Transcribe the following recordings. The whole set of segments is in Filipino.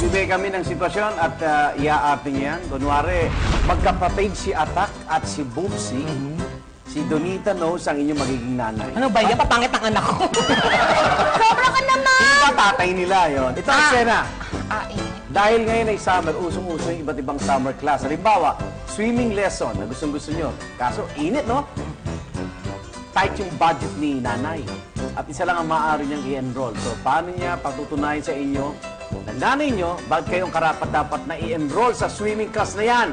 Magbibigay kami ng sitwasyon at iaarte niya yan. Kunwari, magkapatid si Atak at si Boopsy. Si Donita knows ang inyong magiging nanay. Ano ba yan? Papangit ang anak ko. Sobra ka naman! Hindi ba tatay nila yon? Ito ang eksena. Dahil ngayon ay summer, usong-uso yung iba't ibang summer class. Halimbawa, swimming lesson na gustong-gusto nyo. Kaso, init, no? Tight yung budget ni nanay. At isa lang ang maaari niyang i-enroll. So, paano niya patutunayan sa inyo na nanay nyo, bakit kayong karapat-dapat na i-enroll sa swimming class na yan?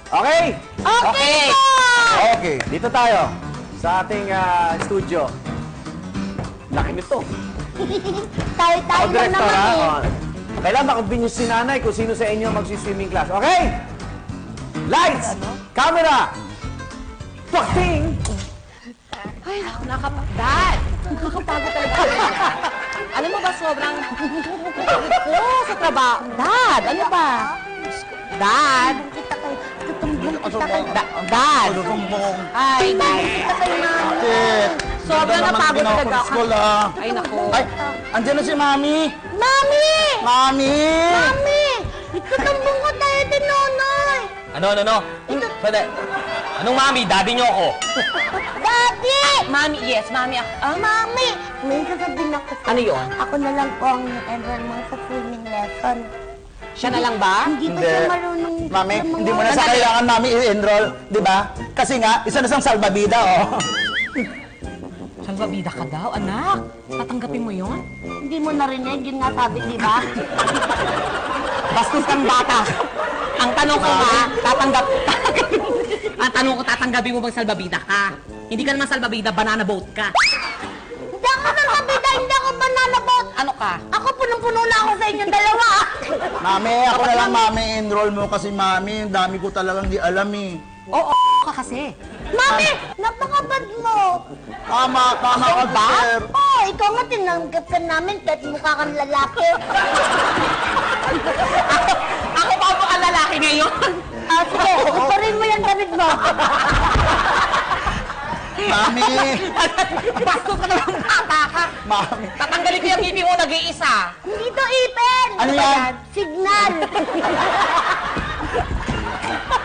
Okay? Okay! Okay, dito tayo sa ating studio. Laki nito. Tayo-tayo Ako, lang director, naman ha? eh. Oh. Kailangan makumbinyo si nanay kung sino sa inyo magsi-swimming class. Okay? Lights! Camera! Tuwakting! Ay, nakapagdad. Nakakapagod talaga. Alam mo ba, sobrang pagod ko sa trabaho. Dad, ano ba? Dad. Kita kayo. Tutumbong kita kayo. Dad. Ay, Kita kayo na. sobrang napagod talaga ako. School, ah. Ay, naku. Ay, andyan na si Mami. Mami! Mami! Mami! Itutumbong ko tayo din, Nonoy! Ano? Anong mami? Daddy niyo ako. Daddy! Mami, yes, mami. Mami! May sasabihin ako sa'yo. Ano yun? Ako na lang po ang enroll mo sa swimming lesson. Siya na lang ba? Hindi pa siya marunong... Mami, sa mga- hindi mo na sa kailangan Mami i-enroll, di ba? Kasi nga, isa na siyang salbabida, oh. Salvabida ka daw, anak. Tatanggapin mo yun? Hindi mo narinig, yun nga sabi, di ba? Bastos kang bata. Ang tanong ko nga, tatanggapin mo bang salbabida ka? Hindi ka naman salbabida, banana boat ka. Hindi ako salbabida, hindi ako banana boat. Ano ka? Ako punong-puno na ako sa inyong dalawa. Mami, ako na lang Mami enroll mo kasi Mami, ang dami ko talagang di alam eh. Oo, ka kasi. Mami, napakabad mo. Tama ka, sir. Oo, ikaw nga tinanggap ka namin kahit mukha kang lalaki. Ako pa po ang lalaki ngayon. Sige, uparin mo yung damit mo. Mami! Bastos ka naman bata ka. Mami! Tatanggalin ko yung ngipin mo nag-iisa. Hindi to ipin. Ano yan? Signal.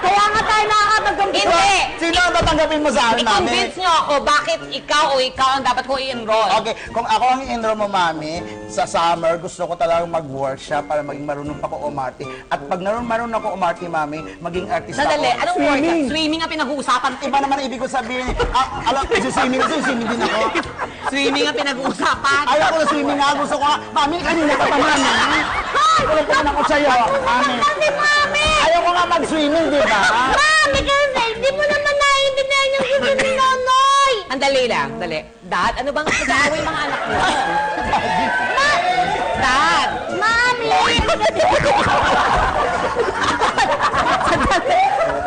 Kaya nga tayo nakakapag-compete. Hindi! Sino ang tatanggapin mo sa akin, Mami? I-convince niyo ako bakit ikaw o ikaw ang dapat ko i-enroll. Okay, kung ako ang i-enroll mo, Mami, sa summer, gusto ko talagang mag-workshop para maging marunong pa ko umarte. At pag marunong ako umarte, Mami, maging artista Sadali, ako. anong workout? Swimming ang pinag-uusapan. Iba naman ang ibig ko sabihin. Alam, swimming kasi, swimming din ako. Swimming ang pinag-uusapan. Ayaw ko na swimming nga, gusto ko nga. Mami, kanina ka pa man, ha? Tulog ko na ako sa'yo, Mami. Kasi Mami! Ayaw ko nga mag-swimming, di ba? Mami, kasi hindi mo naman naiintindihan yung gusto ni Nonoy. Andali lang, dali. Dad, ano bang nag-aaway yung mga anak mo? Dad! Mami!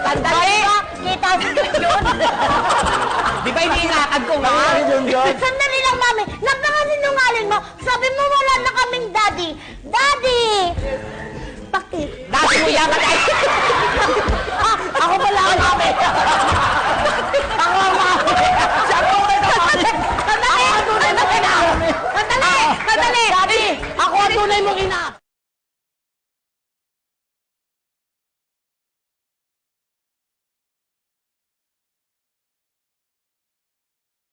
Sandali! Kita sa yun. Di ba iniinakad ko nga? Yun, yun. Sandali lang, Mami.